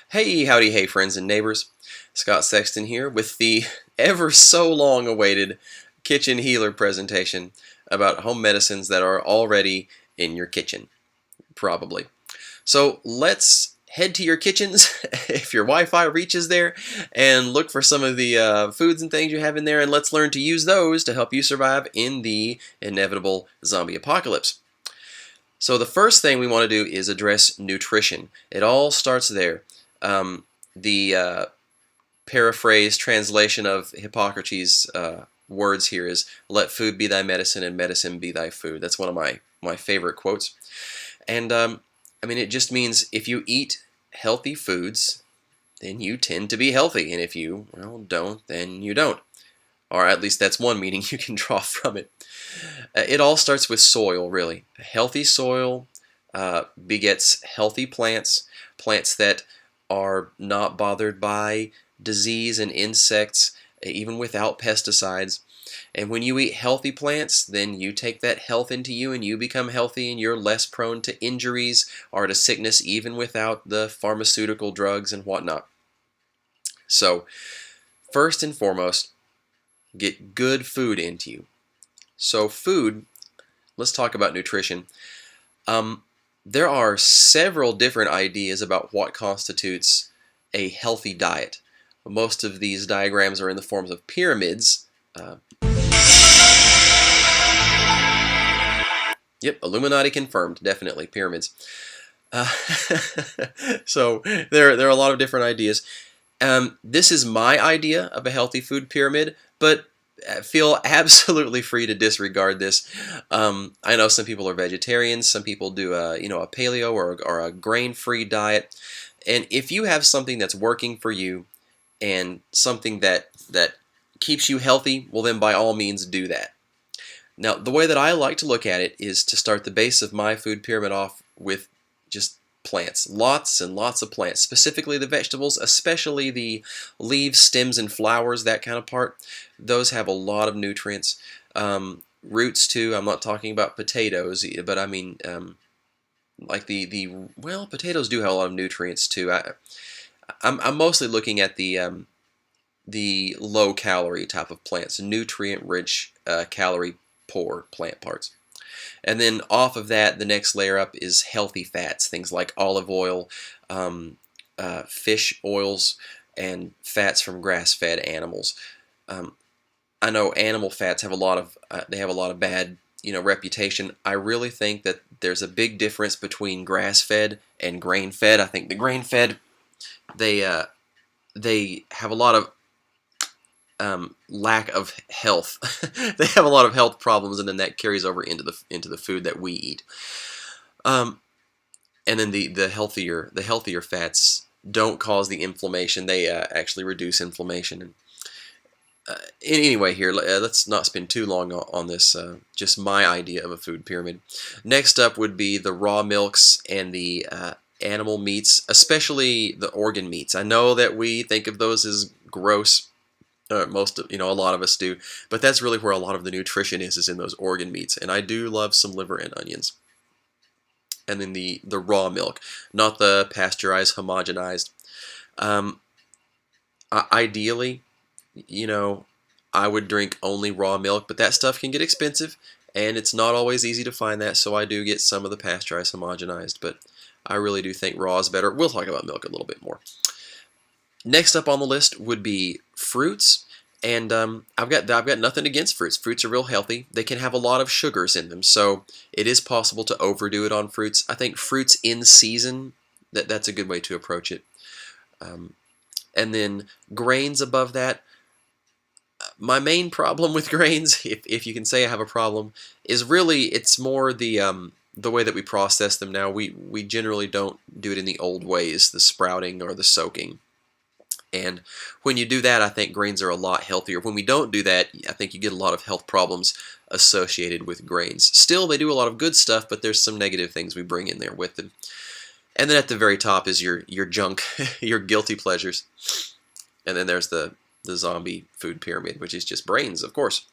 Hey, howdy, hey, friends and neighbors. Scott Sexton here with the ever so long awaited kitchen healer presentation about home medicines that are already in your kitchen, probably. So let's head to your kitchens if your Wi-Fi reaches there and look for some of the foods and things you have in there, and let's learn to use those to help you survive in the inevitable zombie apocalypse. So the first thing we want to do is address nutrition. It all starts there. The paraphrase translation of Hippocrates' words here is, "Let food be thy medicine and medicine be thy food." That's one of my favorite quotes. And I mean, it just means if you eat healthy foods, then you tend to be healthy. And if you, well, don't, then you don't. Or at least that's one meaning you can draw from it. It all starts with soil, really. Healthy soil begets healthy plants, plants that are not bothered by disease and insects, even without pesticides. And when you eat healthy plants, then you take that health into you and you become healthy, and you're less prone to injuries or to sickness even without the pharmaceutical drugs and whatnot. So, first and foremost, get good food into you. So food, let's talk about nutrition. There are several different ideas about what constitutes a healthy diet. Most of these diagrams are in the forms of pyramids. Yep, Illuminati confirmed, definitely, pyramids. Uh, so there are a lot of different ideas. This is my idea of a healthy food pyramid, but feel absolutely free to disregard this. I know some people are vegetarians, some people do a paleo or a grain-free diet, and if you have something that's working for you and something that keeps you healthy, well then by all means do that. Now, the way that I like to look at it is to start the base of my food pyramid off with just plants. Lots and lots of plants, specifically the vegetables, especially the leaves, stems, and flowers, that kind of part. Those have a lot of nutrients. Roots too. I'm not talking about potatoes, but I mean like well, potatoes do have a lot of nutrients too. I'm mostly looking at the low calorie type of plants, nutrient rich, calorie poor plant parts. And then off of that, the next layer up is healthy fats, things like olive oil, fish oils, and fats from grass-fed animals. I know animal fats have a lot of they have a lot of bad reputation. I really think that there's a big difference between grass-fed and grain-fed. I think the grain-fed they they have a lot of lack of health. They have a lot of health problems, and then that carries over into the food that we eat. And then the healthier fats don't cause the inflammation. They actually reduce inflammation. And anyway, here let's not spend too long on this. Just my idea of a food pyramid. Next up would be the raw milks and the animal meats, especially the organ meats. I know that we think of those as gross. A lot of us do, but that's really where a lot of the nutrition is in those organ meats. And I do love some liver and onions. And then the raw milk, not the pasteurized, homogenized. Ideally, I would drink only raw milk, but that stuff can get expensive, and it's not always easy to find that, so I do get some of the pasteurized, homogenized, but I really do think raw is better. We'll talk about milk a little bit more. Next up on the list would be fruits, and I've got nothing against fruits. Fruits are real healthy. They can have a lot of sugars in them, so it is possible to overdo it on fruits. I think fruits in season, that's a good way to approach it. And then grains above that. My main problem with grains, if you can say I have a problem, is really it's more the way that we process them now. We generally don't do it in the old ways, the sprouting or the soaking. And when you do that, I think grains are a lot healthier. When we don't do that, I think you get a lot of health problems associated with grains. Still, they do a lot of good stuff, but there's some negative things we bring in there with them. And then at the very top is your junk, your guilty pleasures. And then there's the zombie food pyramid, which is just brains, of course.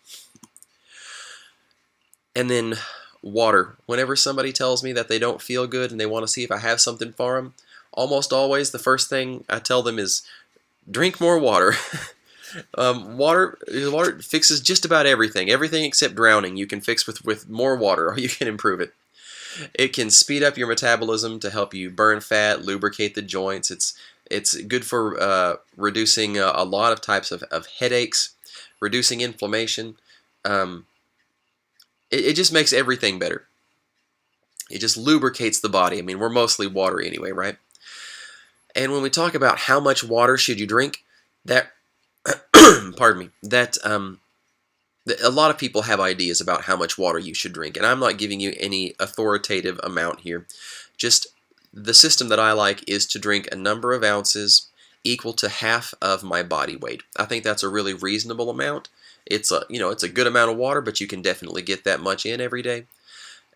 And then water. Whenever somebody tells me that they don't feel good and they want to see if I have something for them, almost always the first thing I tell them is drink more water. Water fixes just about everything. Everything except drowning you can fix with more water, or you can improve it. It can speed up your metabolism to help you burn fat, lubricate the joints. It's good for reducing a lot of types of headaches, reducing inflammation. Um, it just makes everything better. It just lubricates the body. I mean, we're mostly water anyway, right? And when we talk about how much water should you drink, that pardon me, that a lot of people have ideas about how much water you should drink, and I'm not giving you any authoritative amount here. Just the system that I like is to drink a number of ounces equal to half of my body weight. I think that's a really reasonable amount. It's a good amount of water, but you can definitely get that much in every day,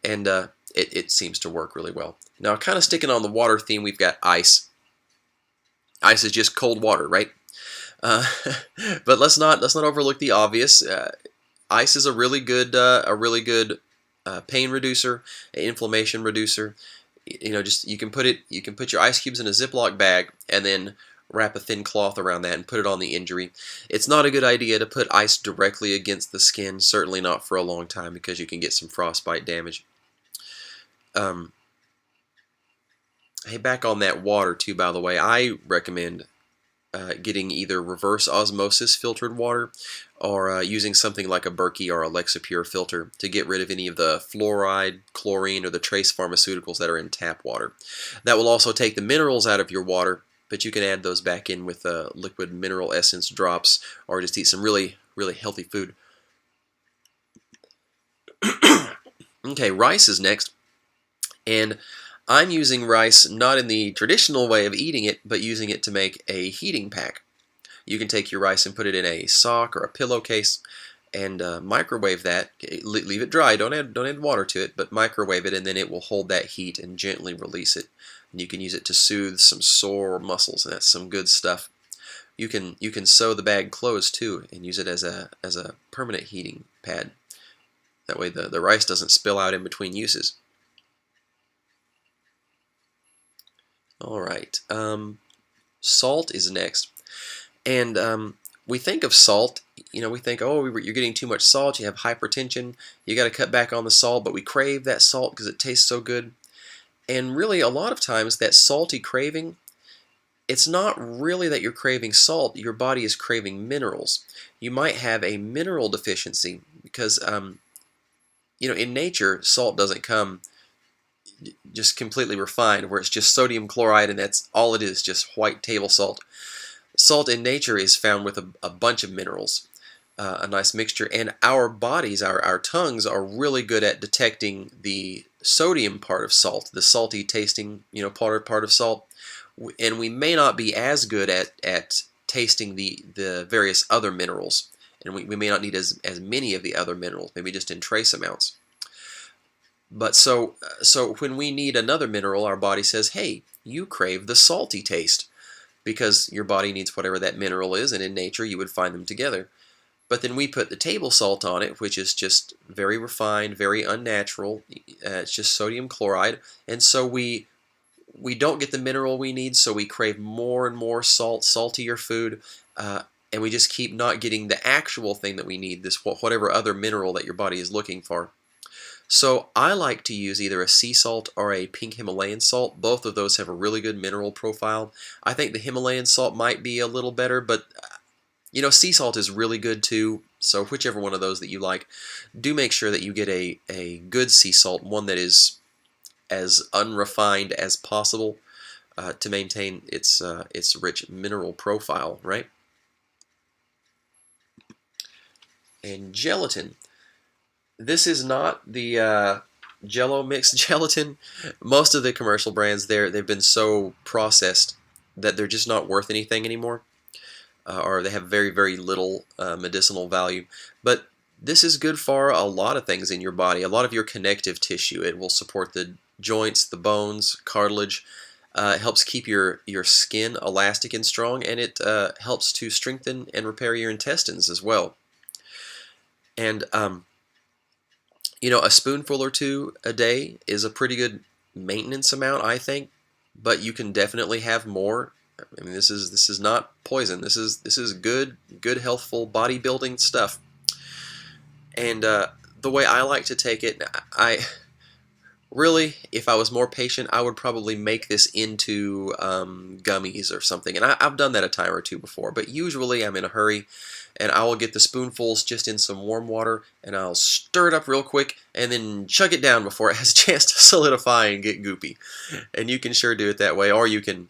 and it seems to work really well. Now, kind of sticking on the water theme, we've got ice. Ice is just cold water, right? Uh, but let's not overlook the obvious. Ice is a really good pain reducer, inflammation reducer. Just you can put your ice cubes in a Ziploc bag and then wrap a thin cloth around that and put it on the injury. It's not a good idea to put ice directly against the skin, certainly not for a long time, because you can get some frostbite damage. Hey, back on that water too, by the way, I recommend getting either reverse osmosis filtered water or using something like a Berkey or a Lexapure filter to get rid of any of the fluoride, chlorine, or the trace pharmaceuticals that are in tap water. That will also take the minerals out of your water, but you can add those back in with liquid mineral essence drops, or just eat some really, really healthy food. Okay, rice is next, and I'm using rice not in the traditional way of eating it, but using it to make a heating pack. You can take your rice and put it in a sock or a pillowcase and microwave that. Leave it dry, don't add water to it, but microwave it, and then it will hold that heat and gently release it. And you can use it to soothe some sore muscles, and that's some good stuff. You can sew the bag closed too and use it as a permanent heating pad. That way the rice doesn't spill out in between uses. Alright, salt is next. And we think of salt, we think, oh, you're getting too much salt, you have hypertension, you got to cut back on the salt, but we crave that salt because it tastes so good. And really, a lot of times, that salty craving, it's not really that you're craving salt, your body is craving minerals. You might have a mineral deficiency because, in nature, salt doesn't come just completely refined, where it's just sodium chloride and that's all it is, just white table salt. Salt in nature is found with a bunch of minerals, a nice mixture, and our bodies, our tongues are really good at detecting the sodium part of salt, the salty tasting, part of salt, and we may not be as good at tasting the various other minerals, and we may not need as many of the other minerals, maybe just in trace amounts. But so when we need another mineral, our body says, hey, you crave the salty taste, because your body needs whatever that mineral is, and in nature you would find them together. But then we put the table salt on it, which is just very refined, very unnatural. It's just sodium chloride, and so we don't get the mineral we need, so we crave more and more salt, saltier food, and we just keep not getting the actual thing that we need, this whatever other mineral that your body is looking for. So I like to use either a sea salt or a pink Himalayan salt. Both of those have a really good mineral profile. I think the Himalayan salt might be a little better, but sea salt is really good too. So whichever one of those that you like, do make sure that you get a good sea salt, one that is as unrefined as possible to maintain its rich mineral profile, right? And gelatin. This is not the Jello mixed gelatin. Most of the commercial brands they've been so processed that they're just not worth anything anymore, or they have very, very little medicinal value. But this is good for a lot of things in your body, a lot of your connective tissue. It will support the joints, the bones, cartilage. It helps keep your skin elastic and strong, and it helps to strengthen and repair your intestines as well. And a spoonful or two a day is a pretty good maintenance amount, I think. but you can definitely have more. I mean, this is not poison. This is good healthful bodybuilding stuff. And the way I like to take it, I really, if I was more patient, I would probably make this into gummies or something. And I've done that a time or two before, but usually I'm in a hurry, and I will get the spoonfuls just in some warm water, and I'll stir it up real quick, and then chug it down before it has a chance to solidify and get goopy. And you can sure do it that way, or you can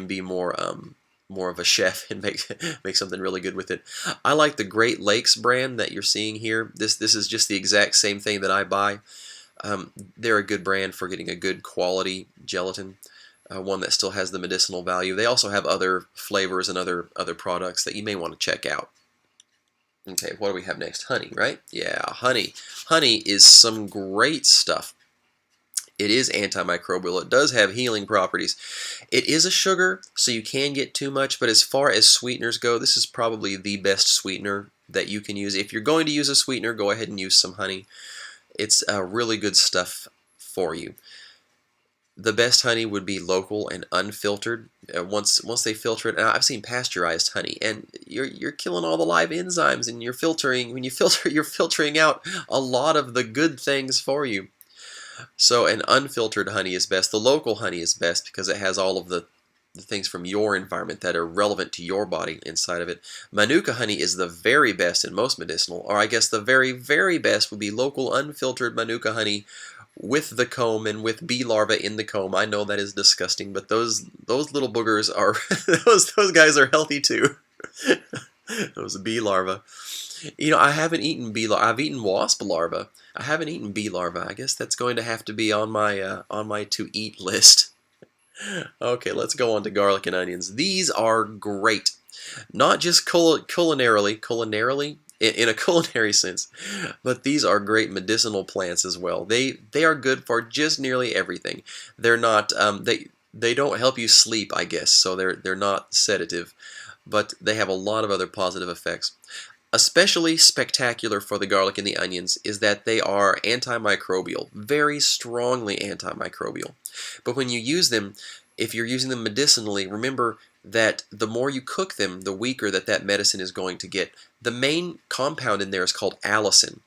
be more of a chef and make something really good with it. I like the Great Lakes brand that you're seeing here. This is just the exact same thing that I buy. They're a good brand for getting a good quality gelatin, one that still has the medicinal value. They also have other flavors and other products that you may want to check out. Okay, what do we have next? Honey, right? Yeah, honey. Honey is some great stuff. It is antimicrobial. It does have healing properties. It is a sugar, so you can get too much, but as far as sweeteners go, this is probably the best sweetener that you can use. If you're going to use a sweetener, go ahead and use some honey. It's really good stuff for you. The best honey would be local and unfiltered. Once they filter it, now I've seen pasteurized honey, and you're killing all the live enzymes, and you're filtering. When you filter, you're filtering out a lot of the good things for you. So an unfiltered honey is best. The local honey is best because it has all of the things from your environment that are relevant to your body inside of it. Manuka honey is the very best and most medicinal, or I guess the very, very best would be local unfiltered Manuka honey with the comb and with bee larvae in the comb. I know that is disgusting, but those little boogers are those guys are healthy too. Those bee larvae. You know, I haven't eaten bee larvae. I've eaten wasp larvae. I haven't eaten bee larvae. I guess that's going to have to be on my to eat list. Okay, let's go on to garlic and onions. These are great, not just culinarily in a culinary sense, but these are great medicinal plants as well. They are good for just nearly everything. They're not they don't help you sleep, I guess, so they're not sedative, but they have a lot of other positive effects. Especially spectacular for the garlic and the onions is that they are antimicrobial, very strongly antimicrobial. But when you use them, if you're using them medicinally, remember that the more you cook them, the weaker that medicine is going to get. The main compound in there is called allicin,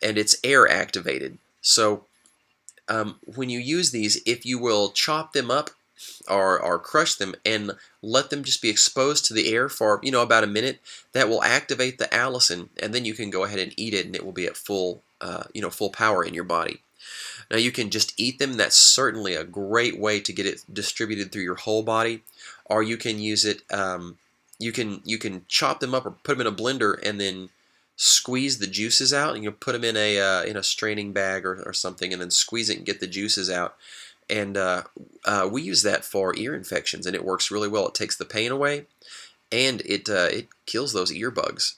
and it's air activated. So when you use these, if you will chop them up or crush them and let them just be exposed to the air for about a minute, that will activate the allicin, and then you can go ahead and eat it, and it will be at full full power in your body. Now you can just eat them. That's certainly a great way to get it distributed through your whole body, or you can use it. You can chop them up or put them in a blender and then squeeze the juices out, and you put them in a straining bag or something, and then squeeze it and get the juices out. And we use that for ear infections, and it works really well. It takes the pain away, and it kills those ear bugs.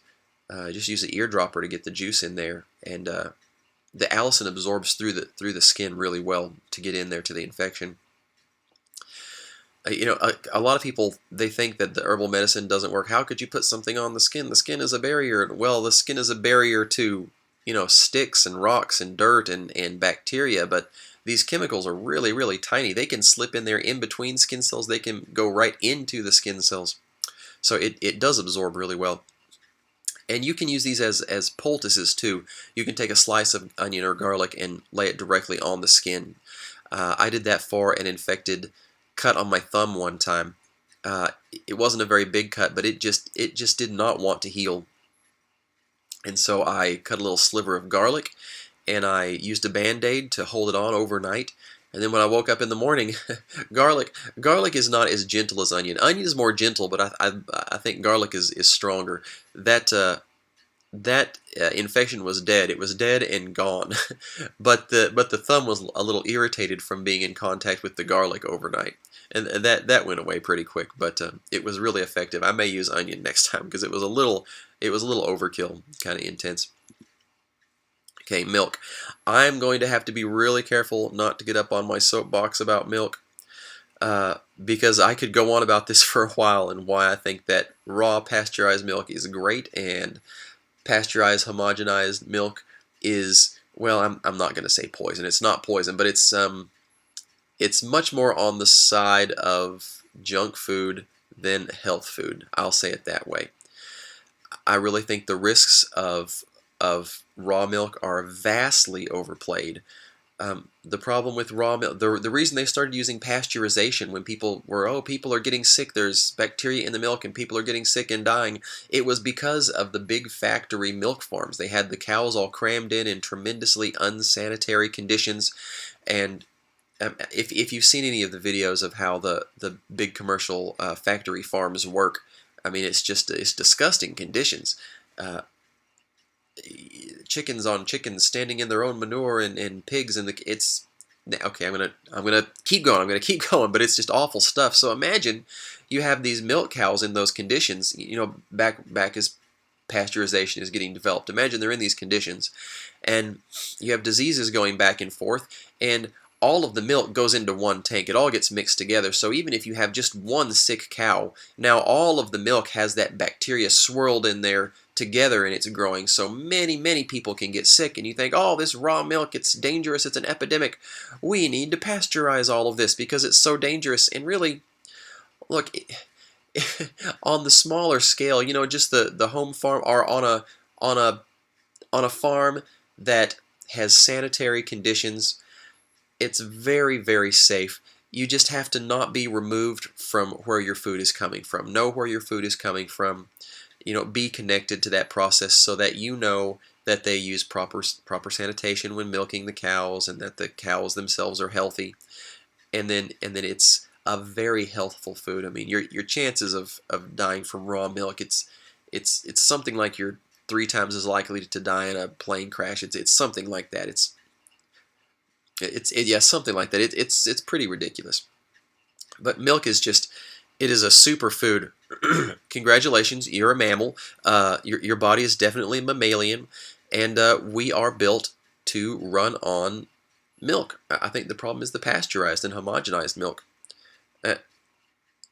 Just use an eardropper to get the juice in there, and the allicin absorbs through the skin really well to get in there to the infection. A lot of people, they think that the herbal medicine doesn't work. How could you put something on the skin? The skin is a barrier. Well, the skin is a barrier to sticks and rocks and dirt and bacteria, but these chemicals are really, really tiny. They can slip in there in between skin cells. They can go right into the skin cells. So it does absorb really well. And you can use these as poultices too. You can take a slice of onion or garlic and lay it directly on the skin. I did that for an infected cut on my thumb one time. It wasn't a very big cut, but it just did not want to heal. And so I cut a little sliver of garlic, and I used a Band-Aid to hold it on overnight. And then when I woke up in the morning, garlic is not as gentle as onion. Onion is more gentle, but I think garlic is stronger. That infection was dead. It was dead and gone. but the thumb was a little irritated from being in contact with the garlic overnight, and that went away pretty quick. But it was really effective. I may use onion next time because it was a little overkill, kind of intense. Okay, milk. I'm going to have to be really careful not to get up on my soapbox about milk, because I could go on about this for a while and why I think that raw pasteurized milk is great and pasteurized homogenized milk is, well, I'm not going to say poison. It's not poison, but it's it's much more on the side of junk food than health food. I'll say it that way. I really think the risks of raw milk are vastly overplayed. The problem with raw milk, the reason they started using pasteurization when people were, oh, people are getting sick, there's bacteria in the milk and people are getting sick and dying, it was because of the big factory milk farms. They had the cows all crammed in tremendously unsanitary conditions, and if you've seen any of the videos of how the big commercial factory farms work, I mean, it's disgusting conditions. Uh, Chickens on chickens standing in their own manure, and pigs in the it's okay. I'm gonna keep going. I'm gonna keep going, but it's just awful stuff. So imagine you have these milk cows in those conditions. You know, back as pasteurization is getting developed. Imagine they're in these conditions, and you have diseases going back and forth, and all of the milk goes into one tank. It all gets mixed together. So even if you have just one sick cow, now all of the milk has that bacteria swirled in there together, and it's growing. So many people can get sick, and you think, oh, this raw milk, it's dangerous, it's an epidemic. We need to pasteurize all of this because it's so dangerous. And really, look, on the smaller scale, you know, just the home farm, or on a farm that has sanitary conditions, it's very safe. You just have to not be removed from where your food is coming from. Know where your food is coming from. You know, be connected to that process so that you know that they use proper sanitation when milking the cows, and that the cows themselves are healthy. And then it's a very healthful food. I mean, your chances of dying from raw milk, it's something like you're 3 times as likely to die in a plane crash. It's something like that. Yeah, something like that. It's pretty ridiculous. But milk is just, it is a superfood. Congratulations, you're a mammal. Your body is definitely mammalian, and we are built to run on milk. I think the problem is the pasteurized and homogenized milk. Uh,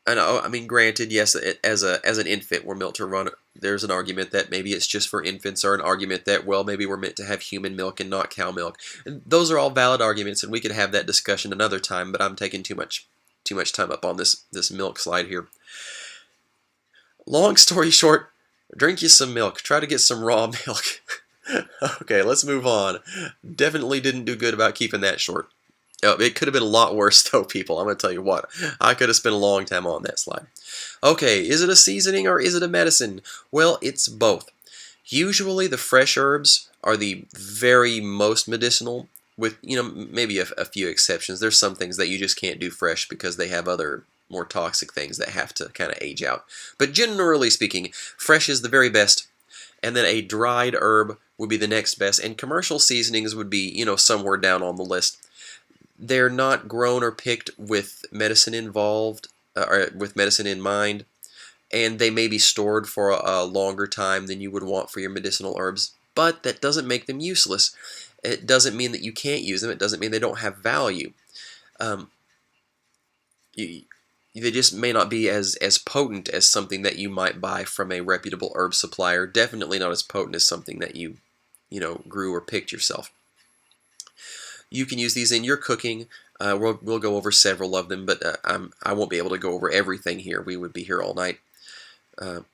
I mean, granted, yes, as an infant, we're built to run. There's an argument that maybe it's just for infants, or an argument that, well, maybe we're meant to have human milk and not cow milk. And those are all valid arguments, and we could have that discussion another time. But I'm taking too much time up on this milk slide here. Long story short, drink you some milk. Try to get some raw milk. Okay, let's move on. Definitely didn't do good about keeping that short. Oh, it could have been a lot worse, though, people. I'm going to tell you what. I could have spent a long time on that slide. Okay, is it a seasoning or is it a medicine? Well, it's both. Usually the fresh herbs are the very most medicinal, with, you know, maybe a few exceptions. There's some things that you just can't do fresh because they have other more toxic things that have to kind of age out. But generally speaking, fresh is the very best, and then a dried herb would be the next best, and commercial seasonings would be, you know, somewhere down on the list. They're not grown or picked with medicine involved, or with medicine in mind, and they may be stored for a longer time than you would want for your medicinal herbs, but that doesn't make them useless. It doesn't mean that you can't use them. It doesn't mean they don't have value. They just may not be as potent as something that you might buy from a reputable herb supplier. Definitely not as potent as something that you know, grew or picked yourself. You can use these in your cooking. We'll go over several of them, but I won't be able to go over everything here. We would be here all night. But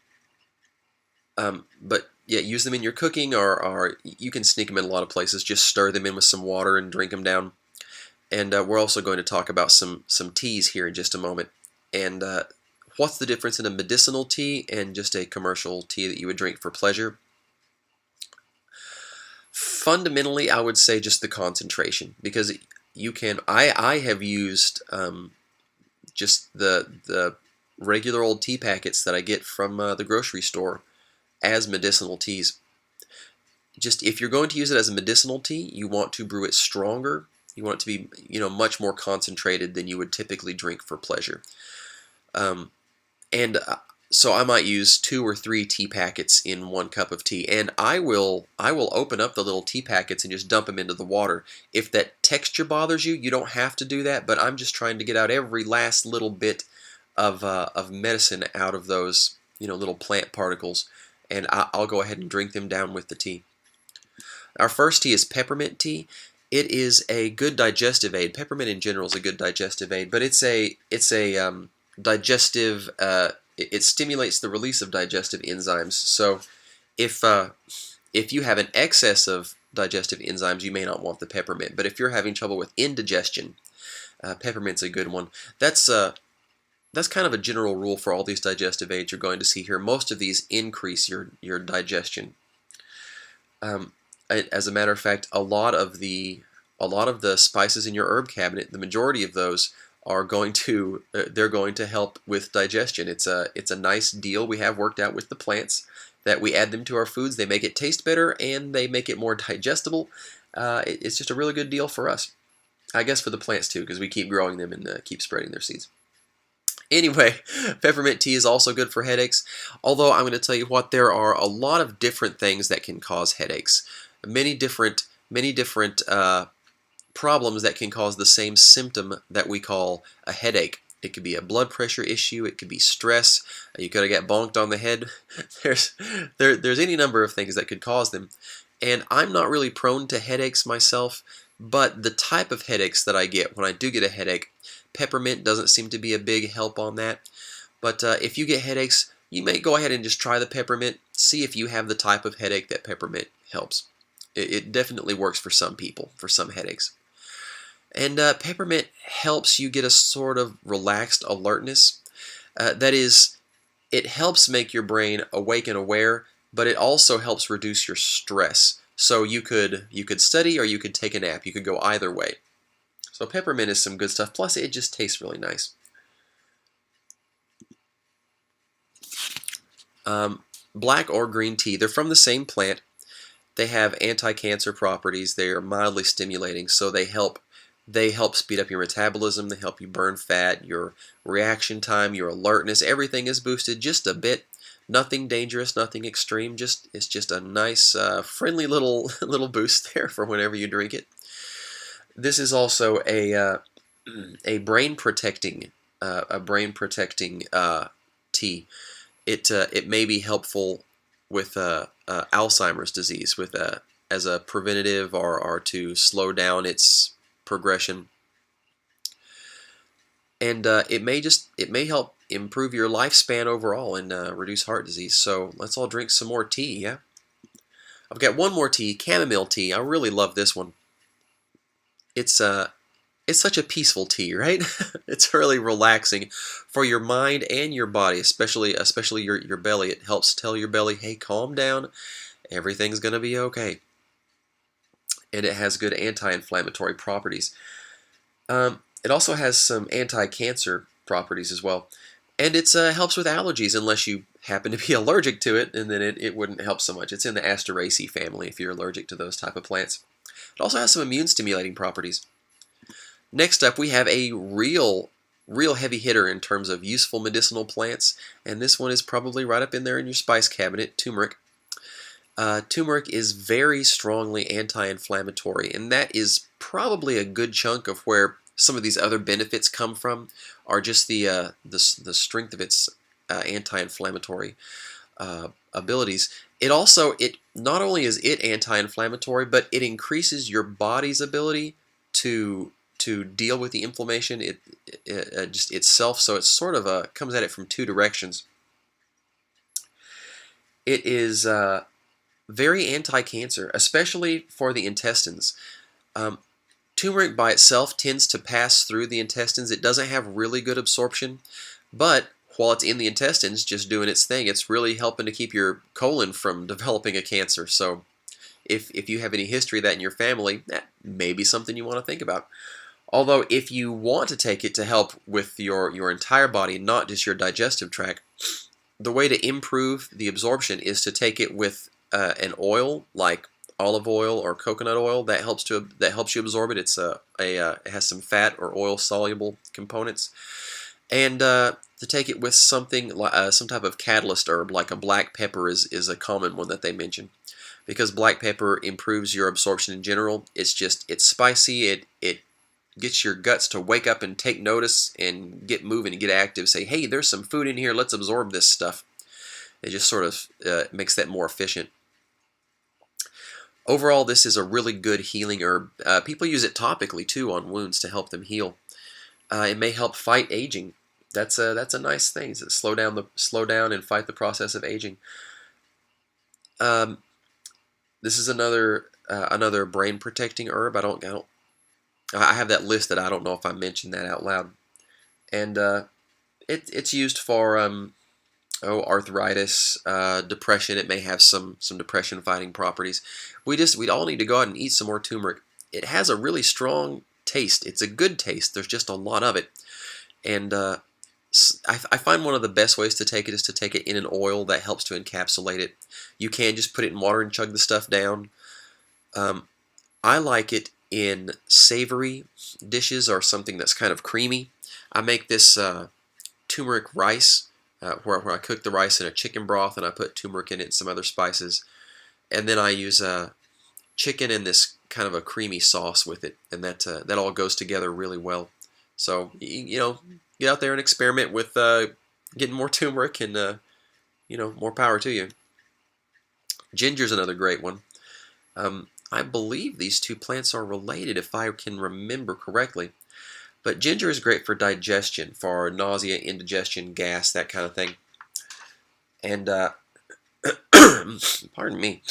yeah, use them in your cooking, or you can sneak them in a lot of places. Just stir them in with some water and drink them down. And we're also going to talk about some teas here in just a moment. And what's the difference in a medicinal tea and just a commercial tea that you would drink for pleasure? Fundamentally, I would say just the concentration, because you can. I have used just the regular old tea packets that I get from the grocery store as medicinal teas. Just if you're going to use it as a medicinal tea, you want to brew it stronger. You want it to be, you know, much more concentrated than you would typically drink for pleasure. So I might use 2 or 3 tea packets in 1 cup of tea, and I will open up the little tea packets and just dump them into the water. If that texture bothers you, you don't have to do that, but I'm just trying to get out every last little bit of medicine out of those, you know, little plant particles, and I'll go ahead and drink them down with the tea. Our first tea is peppermint tea, It is a good digestive aid. Peppermint in general is a good digestive aid, but it's a digestive. It stimulates the release of digestive enzymes. So if if you have an excess of digestive enzymes, you may not want the peppermint. But if you're having trouble with indigestion, peppermint's a good one. That's kind of a general rule for all these digestive aids you're going to see here. Most of these increase your digestion. As a matter of fact, a lot of the spices in your herb cabinet, the majority of those are going to they're going to help with digestion. It's a nice deal we have worked out with the plants that we add them to our foods. They make it taste better and they make it more digestible. It's just a really good deal for us. I guess for the plants too, because we keep growing them and keep spreading their seeds. Anyway, peppermint tea is also good for headaches, although I'm going to tell you what, there are a lot of different things that can cause headaches. Many different problems that can cause the same symptom that we call a headache. It could be a blood pressure issue, it could be stress, you could get bonked on the head. There's any number of things that could cause them. And I'm not really prone to headaches myself, but the type of headaches that I get when I do get a headache, peppermint doesn't seem to be a big help on that. But if you get headaches, you may go ahead and just try the peppermint, see if you have the type of headache that peppermint helps. It definitely works for some people, for some headaches. And peppermint helps you get a sort of relaxed alertness. That is, it helps make your brain awake and aware, but it also helps reduce your stress. So you could study or you could take a nap. You could go either way. So peppermint is some good stuff. Plus, it just tastes really nice. Black or green tea, they're from the same plant. They have anti-cancer properties. They are mildly stimulating, so they help speed up your metabolism. They help you burn fat. Your reaction time, your alertness, everything is boosted just a bit. Nothing dangerous, nothing extreme. It's just a nice, friendly little boost there for whenever you drink it. This is also a brain protecting tea. It may be helpful with Alzheimer's disease, as a preventative or to slow down its progression. And it may help improve your lifespan overall and reduce heart disease. So let's all drink some more tea, yeah? I've got one more tea, chamomile tea. I really love this one. It's such a peaceful tea, right? It's really relaxing for your mind and your body, especially your belly. It helps tell your belly, hey, calm down, everything's gonna be okay. And it has good anti-inflammatory properties. It also has some anti-cancer properties as well. And it helps with allergies unless you happen to be allergic to it, and then it wouldn't help so much. It's in the Asteraceae family if you're allergic to those type of plants. It also has some immune stimulating properties. Next up, we have a real heavy hitter in terms of useful medicinal plants, and this one is probably right up in there in your spice cabinet, turmeric. Turmeric is very strongly anti-inflammatory, and that is probably a good chunk of where some of these other benefits come from, are just the strength of its anti-inflammatory abilities. It not only is it anti-inflammatory, but it increases your body's ability to deal with the inflammation just itself. So it's sort of comes at it from two directions. It is very anti-cancer, especially for the intestines. Turmeric by itself tends to pass through the intestines. It doesn't have really good absorption, but while it's in the intestines just doing its thing, it's really helping to keep your colon from developing a cancer. So if you have any history of that in your family, that may be something you want to think about. Although if you want to take it to help with your entire body, not just your digestive tract, the way to improve the absorption is to take it with an oil like olive oil or coconut oil that helps you absorb it. It has some fat or oil soluble components, and to take it with something some type of catalyst herb like a black pepper is a common one that they mention, because black pepper improves your absorption in general. It's spicy. It gets your guts to wake up and take notice and get moving and get active. Say, hey, there's some food in here. Let's absorb this stuff. It just sort of makes that more efficient. Overall, this is a really good healing herb. People use it topically too on wounds to help them heal. It may help fight aging. That's a nice thing. It's slow down and fight the process of aging. Um, this is another brain protecting herb. I have that listed. I don't know if I mentioned that out loud. And it's used for arthritis, depression. It may have some depression fighting properties. We all need to go out and eat some more turmeric. It has a really strong taste. It's a good taste. There's just a lot of it, and I find one of the best ways to take it is to take it in an oil that helps to encapsulate it. You can just put it in water and chug the stuff down. I like it in savory dishes or something that's kind of creamy. I make this turmeric rice where I cook the rice in a chicken broth and I put turmeric in it and some other spices. And then I use chicken in this kind of a creamy sauce with it. And that all goes together really well. So, get out there and experiment with getting more turmeric and, more power to you. Ginger's another great one. I believe these two plants are related if I can remember correctly. But ginger is great for digestion, for nausea, indigestion, gas, that kind of thing. And, pardon me,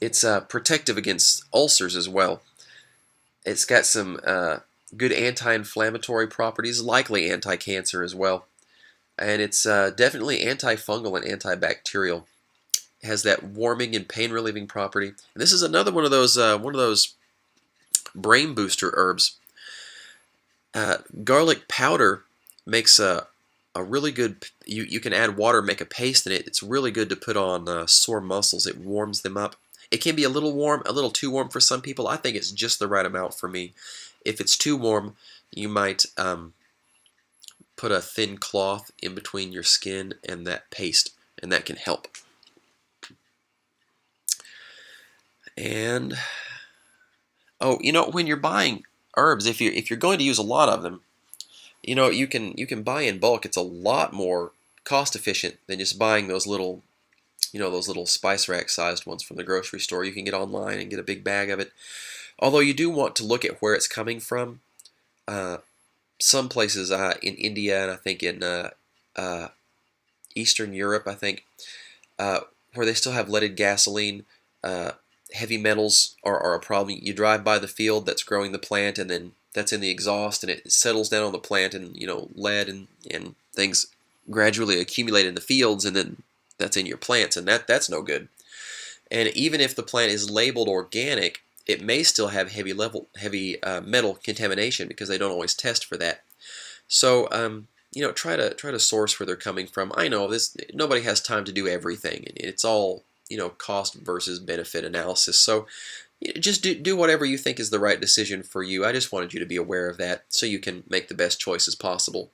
it's protective against ulcers as well. It's got some good anti-inflammatory properties, likely anti-cancer as well. And it's definitely antifungal and antibacterial. It has that warming and pain-relieving property. And this is another one of those brain booster herbs. Garlic powder makes a really good. You can add water, make a paste in it. It's really good to put on sore muscles. It warms them up. It can be a little warm, a little too warm for some people. I think it's just the right amount for me. If it's too warm, you might put a thin cloth in between your skin and that paste, and that can help. And when you're buying herbs, if you're going to use a lot of them, you can buy in bulk. It's a lot more cost efficient than just buying those little spice rack sized ones from the grocery store. You can get online and get a big bag of it. Although you do want to look at where it's coming from. Some places in India and I think in Eastern Europe, I think, where they still have leaded gasoline, heavy metals are a problem. You drive by the field that's growing the plant, and then that's in the exhaust, and it settles down on the plant, and lead and things gradually accumulate in the fields, and then that's in your plants, and that's no good. And even if the plant is labeled organic, it may still have heavy metal contamination because they don't always test for that. So try to source where they're coming from. I know nobody has time to do everything, and it's all cost versus benefit analysis. So just do whatever you think is the right decision for you. I just wanted you to be aware of that so you can make the best choices possible.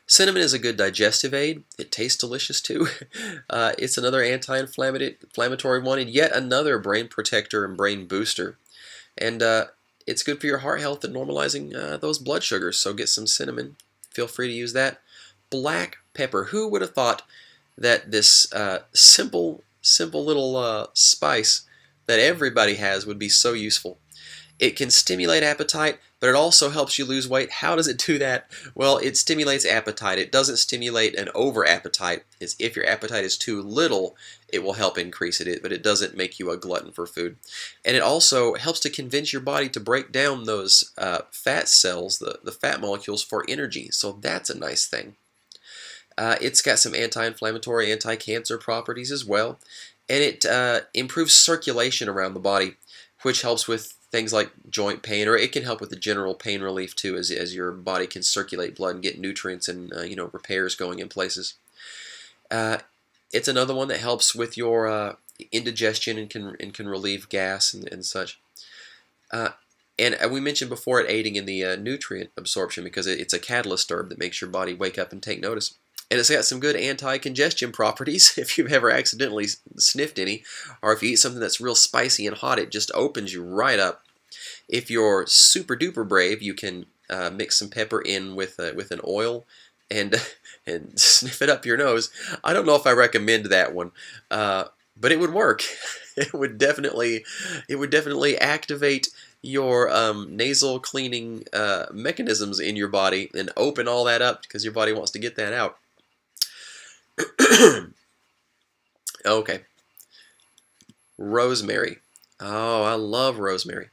Cinnamon is a good digestive aid. It tastes delicious too. It's another anti-inflammatory one, and yet another brain protector and brain booster. And it's good for your heart health and normalizing those blood sugars. So get some cinnamon. Feel free to use that. Black pepper. Who would have thought that this simple little spice that everybody has would be so useful? It can stimulate appetite, but it also helps you lose weight. How does it do that? Well, it stimulates appetite. It doesn't stimulate an over appetite. If your appetite is too little, it will help increase it, but it doesn't make you a glutton for food. And it also helps to convince your body to break down those fat cells, the fat molecules, for energy. So that's a nice thing. It's got some anti-inflammatory, anti-cancer properties as well. And it improves circulation around the body, which helps with things like joint pain, or it can help with the general pain relief too, as your body can circulate blood and get nutrients and repairs going in places. It's another one that helps with your indigestion and can relieve gas and such. And we mentioned before it aiding in the nutrient absorption because it's a catalyst herb that makes your body wake up and take notice. And it's got some good anti-congestion properties. If you've ever accidentally sniffed any, or if you eat something that's real spicy and hot, it just opens you right up. If you're super duper brave, you can mix some pepper in with an oil and sniff it up your nose. I don't know if I recommend that one, but it would work. It would definitely, it would definitely activate your nasal cleaning mechanisms in your body and open all that up because your body wants to get that out. Okay, rosemary. Oh, I love rosemary.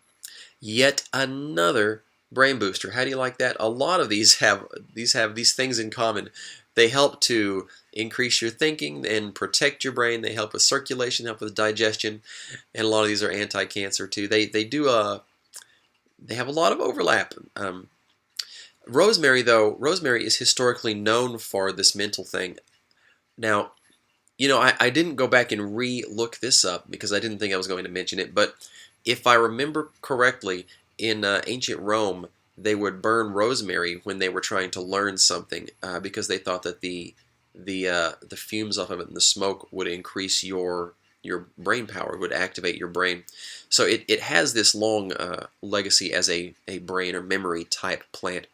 Yet another brain booster. How do you like that? A lot of these things in common. They help to increase your thinking and protect your brain. They help with circulation, help with digestion, and a lot of these are anti-cancer too. They have a lot of overlap. Rosemary though, rosemary is historically known for this mental thing. Now, I didn't go back and re-look this up because I didn't think I was going to mention it, but if I remember correctly, in ancient Rome, they would burn rosemary when they were trying to learn something because they thought that the fumes off of it and the smoke would increase your brain power, would activate your brain. So it has this long legacy as a brain or memory type plant.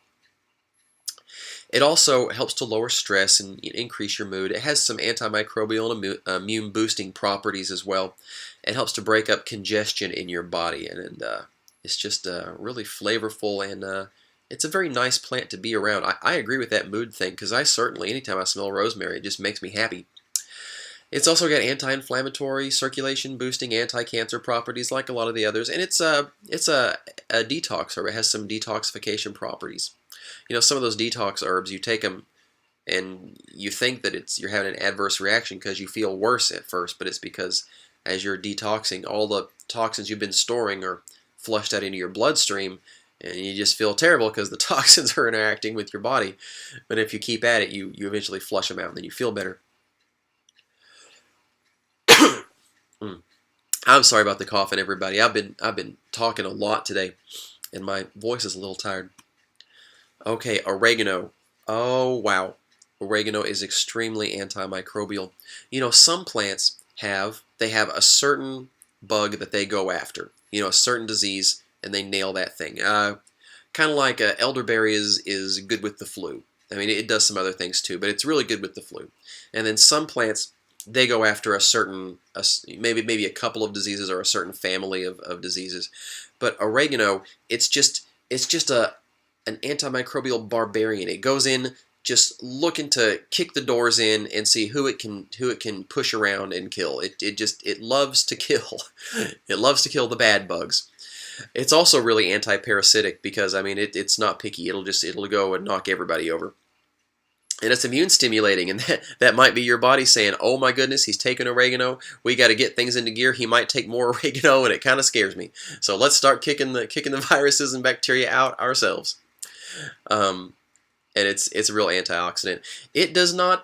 It also helps to lower stress and increase your mood. It has some antimicrobial and immune boosting properties as well. It helps to break up congestion in your body, and it's just really flavorful, and it's a very nice plant to be around. I agree with that mood thing because I certainly, anytime I smell rosemary, it just makes me happy. It's also got anti-inflammatory, circulation boosting, anti-cancer properties like a lot of the others, and it's a detoxer. It has some detoxification properties. Some of those detox herbs, you take them and you think that you're having an adverse reaction because you feel worse at first, but it's because as you're detoxing, all the toxins you've been storing are flushed out into your bloodstream, and you just feel terrible because the toxins are interacting with your body. But if you keep at it, you eventually flush them out, and then you feel better. I'm sorry about the coughing, everybody. I've been talking a lot today, and my voice is a little tired. Okay, oregano. Oh, wow. Oregano is extremely antimicrobial. Some plants have a certain bug that they go after. A certain disease, and they nail that thing. Kind of like elderberry is good with the flu. I mean, it does some other things too, but it's really good with the flu. And then some plants, they go after maybe a couple of diseases or a certain family of diseases. But oregano, it's just an antimicrobial barbarian. It goes in just looking to kick the doors in and see who it can push around and kill. It loves to kill. It loves to kill the bad bugs. It's also really anti-parasitic because I mean it's not picky. It'll go and knock everybody over. And it's immune stimulating, and that might be your body saying, "Oh my goodness, he's taking oregano. We got to get things into gear. He might take more oregano, and it kind of scares me. So let's start kicking the viruses and bacteria out ourselves." And it's a real antioxidant. It does not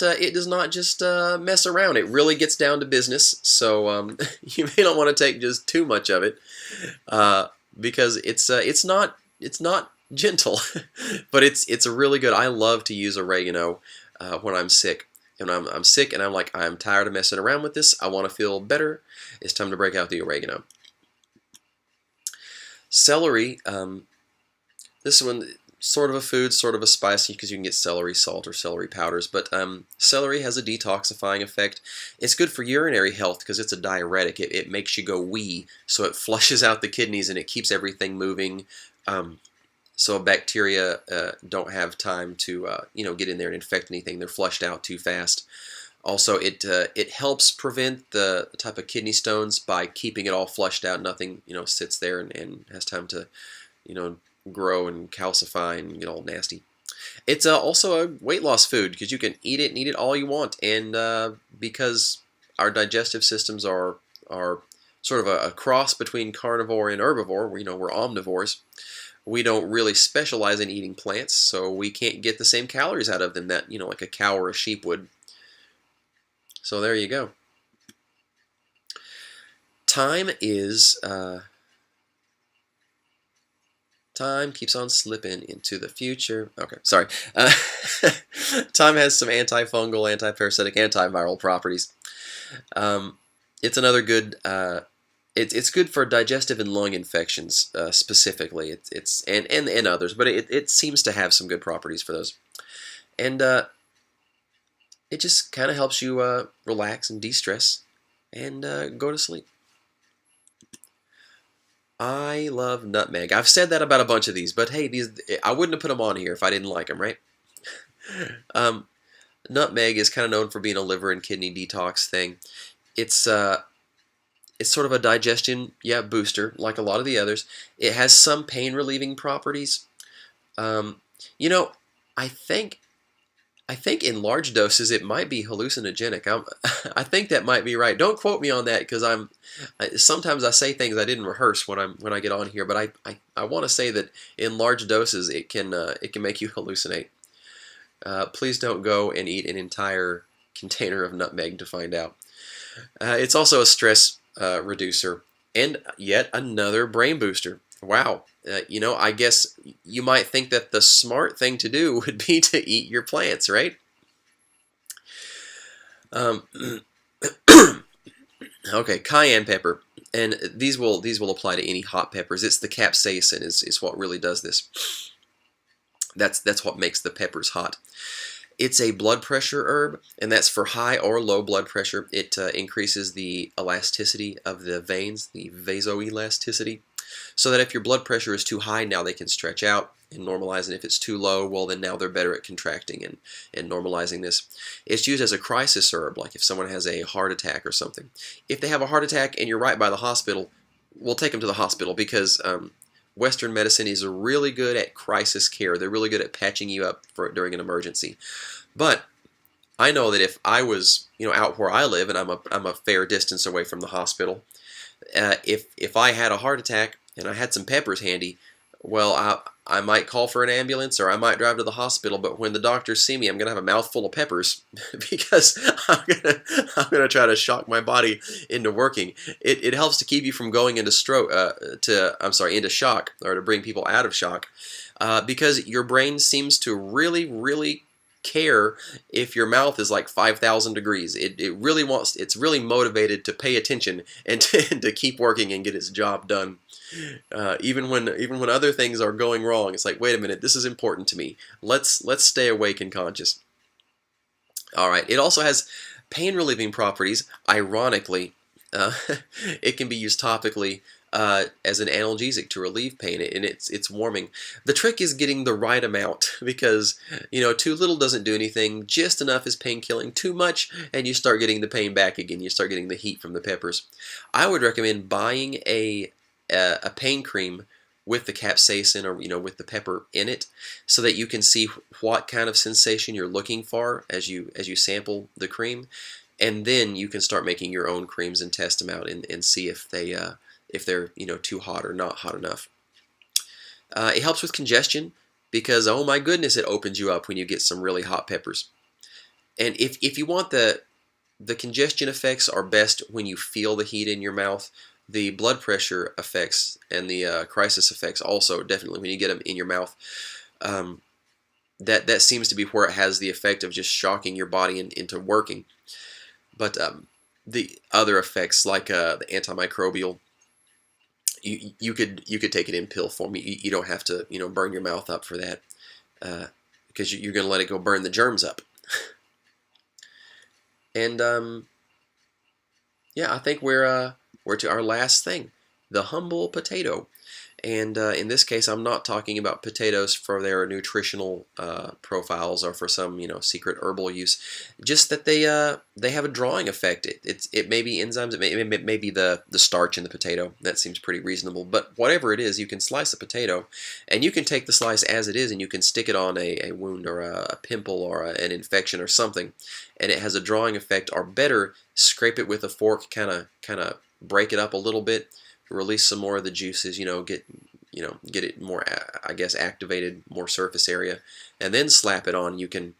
just mess around. It really gets down to business. So you may not want to take just too much of it because it's not gentle, but it's a really good. I love to use oregano when I'm sick. And I'm sick and I'm like, I'm tired of messing around with this. I want to feel better. It's time to break out the oregano. Celery. This one, sort of a food, sort of a spice, because you can get celery salt or celery powders. But celery has a detoxifying effect. It's good for urinary health because it's a diuretic. It makes you go wee, so it flushes out the kidneys and it keeps everything moving. So bacteria don't have time to get in there and infect anything. They're flushed out too fast. Also, it helps prevent the type of kidney stones by keeping it all flushed out. Nothing sits there and has time to grow and calcify and get all nasty. It's also a weight loss food because you can eat it and eat it all you want, and because our digestive systems are sort of a cross between carnivore and herbivore. We're omnivores. We don't really specialize in eating plants, so we can't get the same calories out of them that like a cow or a sheep would. So there you go. Thyme is time keeps on slipping into the future. Okay, sorry. Thyme has some antifungal, antiparasitic, antiviral properties. It's another good. It's good for digestive and lung infections specifically. It's and others, but it seems to have some good properties for those. And it just kind of helps you relax and de-stress. and go to sleep. I love nutmeg. I've said that about a bunch of these, but hey, these I wouldn't have put them on here if I didn't like them, right? Um, Nutmeg is kind of known for being a liver and kidney detox thing. It's uh, it's sort of a digestion, yeah, booster, like a lot of the others. It has some pain relieving properties. Um, you know, I think I think in large doses it might be hallucinogenic. I think that might be right. Don't quote me on that because sometimes I say things I didn't rehearse when I get on here, but I want to say that in large doses it can make you hallucinate. Please don't go and eat an entire container of nutmeg to find out. It's also a stress reducer and yet another brain booster. Wow. I guess you might think that the smart thing to do would be to eat your plants, right? Um, okay, cayenne pepper, and these will apply to any hot peppers. It's the capsaicin is what really does this. That's what makes the peppers hot. It's a blood pressure herb, and that's for high or low blood pressure. It increases the elasticity of the veins, the vasoelasticity, so that if your blood pressure is too high, now they can stretch out and normalize, and if it's too low, well, then now they're better at contracting and normalizing this. It's used as a crisis herb, like if someone has a heart attack or something. If they have a heart attack and you're right by the hospital, we'll take them to the hospital because Western medicine is really good at crisis care. They're really good at patching you up during an emergency. But I know that if I was, out where I live and I'm a fair distance away from the hospital, if I had a heart attack and I had some peppers handy, well, I might call for an ambulance or I might drive to the hospital. But when the doctors see me, I'm gonna have a mouthful of peppers because I'm gonna try to shock my body into working. It helps to keep you from going into into shock, or to bring people out of shock, because your brain seems to really care if your mouth is like 5,000 degrees. It's really motivated to pay attention and to keep working and get its job done. Even when other things are going wrong, it's like, wait a minute, this is important to me. Let's stay awake and conscious. All right. It also has pain relieving properties. Ironically, uh, it can be used topically as an analgesic to relieve pain, and it's warming. The trick is getting the right amount because too little doesn't do anything. Just enough is pain killing. Too much, and you start getting the pain back again. You start getting the heat from the peppers. I would recommend buying a pain cream with the capsaicin, or with the pepper in it, so that you can see what kind of sensation you're looking for as you sample the cream, and then you can start making your own creams and test them out and see if they're too hot or not hot enough. It helps with congestion because, oh my goodness, it opens you up when you get some really hot peppers. And if you want the congestion effects are best when you feel the heat in your mouth. The blood pressure effects and the crisis effects also definitely when you get them in your mouth. That seems to be where it has the effect of just shocking your body into working. But the other effects, like the antimicrobial, you could take it in pill form. You don't have to burn your mouth up for that, because you're going to let it go burn the germs up. And yeah, I think we're to our last thing, the humble potato. And in this case, I'm not talking about potatoes for their nutritional profiles or for some secret herbal use. Just that they have a drawing effect. It may be enzymes. It may be the starch in the potato. That seems pretty reasonable. But whatever it is, you can slice a potato, and you can take the slice as it is, and you can stick it on a wound or a pimple or an infection or something, and it has a drawing effect. Or better, scrape it with a fork, kind of break it up a little bit, release some more of the juices, get it more, I guess, activated, more surface area, and then slap it on. You can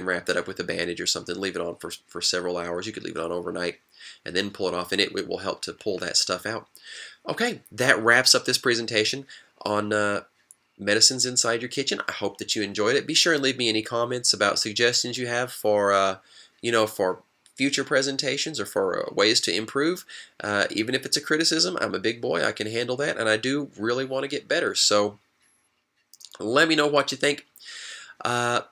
wrap that up with a bandage or something, leave it on for several hours. You could leave it on overnight and then pull it off, and it will help to pull that stuff out. Okay, that wraps up this presentation on medicines inside your kitchen. I hope that you enjoyed it. Be sure and leave me any comments about suggestions you have for for future presentations or for ways to improve. Even if it's a criticism, I'm a big boy. I can handle that, and I do really want to get better. So let me know what you think. Glad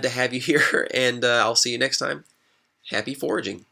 to have you here, and I'll see you next time. Happy foraging.